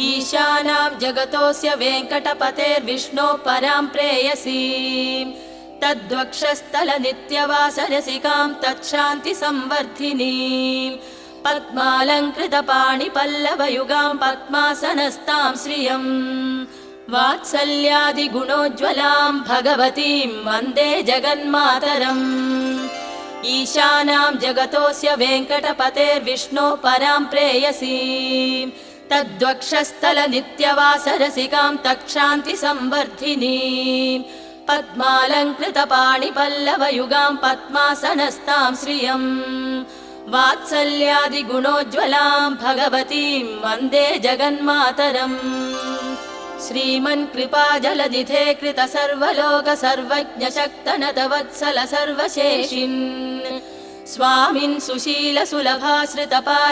ईशानां जगतोऽस्य वेङ्कटपतेर्विष्णोः परां प्रेयसीं तद्वक्षस्थलनित्यवासरसिकां तच्छान्तिसंवर्धिनीं पद्मालङ्कृतपाणिपल्लवयुगां पद्मासनस्तां श्रियम् वात्सल्यादिगुणोज्ज्वलां भगवतीं वन्दे जगन्मातरम् ईशानां जगतोऽस्य वेङ्कटपतेर्विष्णोः परां प्रेयसीं तद्वक्षस्थलनित्यवासरसिकां तच्छान्तिसंवर्धिनीं पद्मालङ्कृतपाणिपल्लवयुगां पद्मासनस्तां श्रियम् वात्सल्यादिगुणोज्ज्वलां भगवतीं वन्दे जगन्मातरम् श्रीमन्कृपाजलनिधे कृत सर्वलोक सर्वज्ञ शक्तनतवत्सल सर्वशेषिन् स्वामिन् सुशील सुलभाश्रितपा